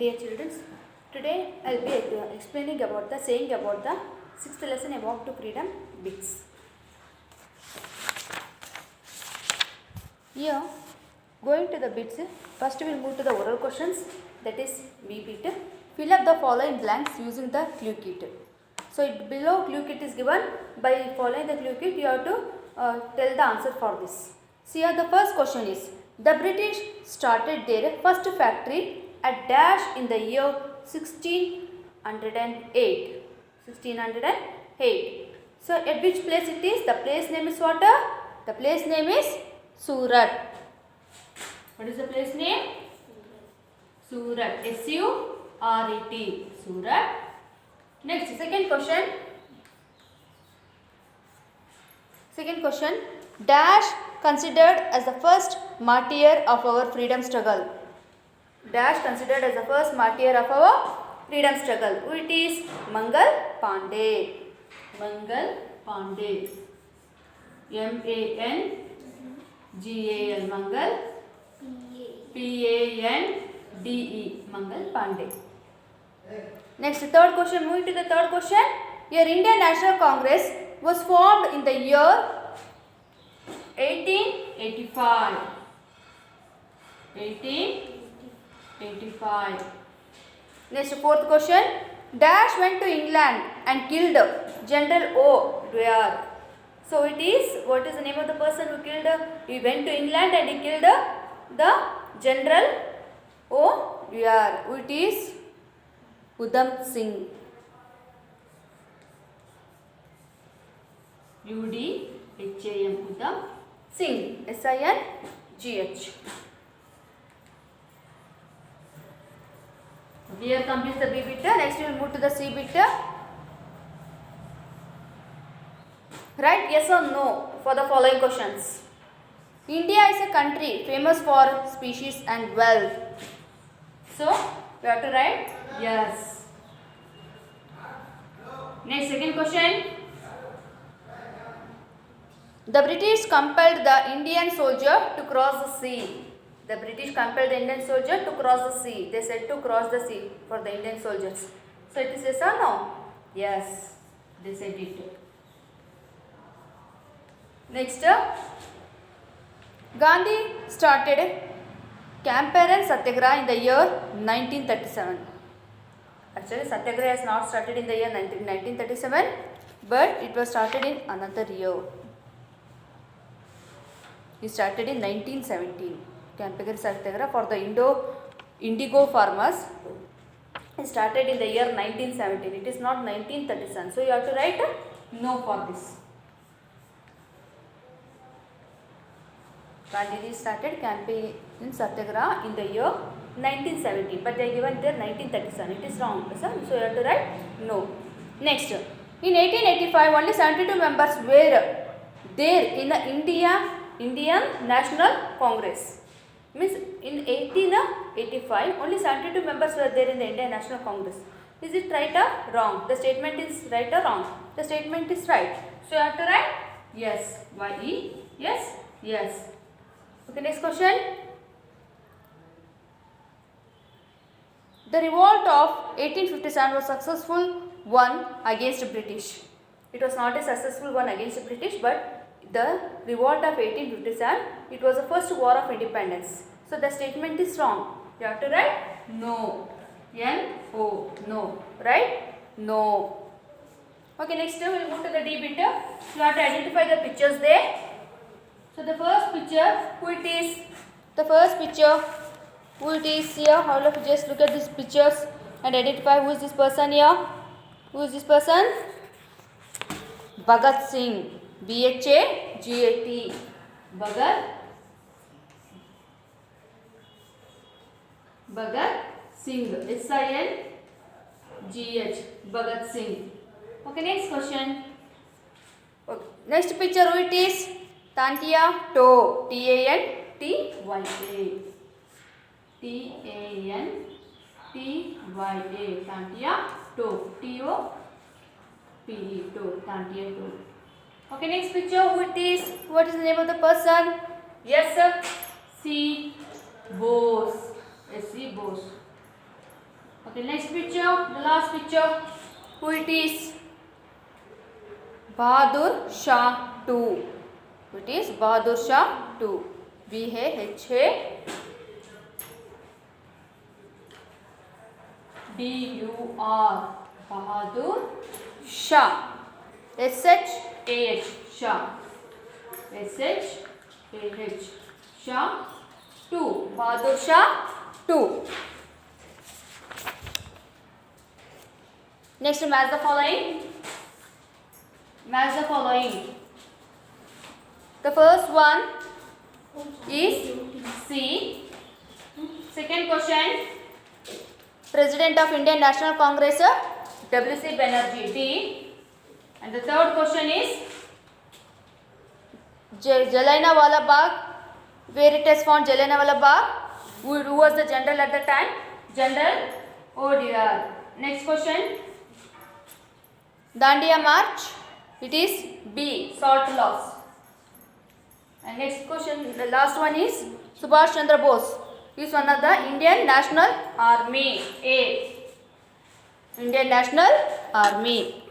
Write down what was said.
Dear children, today I will be explaining about the saying about the 6th lesson A Walk to Freedom bits. Here, going to the bits, first we will move to the oral questions, that is B bit. Fill up the following blanks using the clue kit. So below clue kit is given. By following the clue kit, you have to tell the answer for this. See here, the first question is, the British started their first factory at dash in the year 1608. 1608. So at which place it is? The place name is what? The place name is Surat. What is the place name? Surat. S-U-R-E-T. Surat. Next, second question. Second question. Dash considered as the first martyr of our freedom struggle. Dash considered as the first martyr of our freedom struggle. Who it is? Mangal Pandey. Mangal Pandey. M-A-N-G-A-L. Mangal. P-A-N-D-E. Mangal Pandey. Next, third question. Moving to the third question. Your Indian National Congress was formed in the year 1885. 1885. Next, fourth question. Dash went to England and killed General O. Dwyer. So it is, what is the name of the person who killed? He went to England and he killed the General O. Dwyer. Who it is? Udham Singh. U-D-H-A-M. Udham Singh. S-I-N-G-H. Here completes the B bit. Next we will move to the C bit. Write yes or no for the following questions. India is a country famous for species and wealth. So we have to write yes. Next, second question. The British compelled the Indian soldier to cross the sea. The British compelled the Indian soldier to cross the sea. They said to cross the sea for the Indian soldiers. So it is yes or no? Yes. They said it. Next, Gandhi started Champaran Satyagraha in the year 1937. Actually, Satyagraha has not started in the year 1937, but it was started in another year. It started in 1917. Champaran Satyagraha for the indigo farmers. It started in the year 1917. It is not 1937. So you have to write no for this. Gandhiji started Champaran Satyagraha in the year 1917, but they are given there 1937. It is wrong, so you have to write no. Next, in 1885, only 72 members were there in the Indian National Congress. Means in 1885, only 72 members were there in the Indian National Congress. Is it right or wrong? The statement is right or wrong? The statement is right. So you have to write yes. Y-E, yes, yes. Okay, next question. The revolt of 1857 was a successful one against British. It was not a successful one against British, but the revolt of 1857, it was the first war of independence. So the statement is wrong. You have to write no. N-O. No. Right? No. Okay, next we will move to the D bit. You have to identify the pictures there. So the first picture, who it is? The first picture, who it is here? All of you just look at these pictures and identify who is this person here. Who is this person? Bhagat Singh. B-H-A-G-A-T. Bhagat Singh. S-I-N-G-H. Bhagat Singh. Okay, next question. Okay. Next picture, who it is? Tantia Toh. T-A-N-T-Y-A. T-A-N-T-Y-A. Tantia Toh. T-O-P-E. Toh. Tantia Toh. Okay, next picture, who it is? What is the name of the person? Yes, sir. C. Bose. S.C. Bose. Okay, next picture, the last picture. Who it is? Bahadur Shah 2. It is Bahadur Shah 2. BAHADUR. Bahadur Shah. SHAH. Shah. SHAH. Shah 2. Bahadur Shah 2. Next, match the following. Match the following. The first one is C. Second question, President of Indian National Congress, W.C. Banerjee, D. And the third question is Jallianwala Bagh, where it is found Jallianwala Bagh, who was the general at the time? General ODR. Next question, Dandiya March, it is B. Salt loss. And next question, the last one is Subhash Chandra Bose. He is one of the Indian National Army. A. Indian National Army.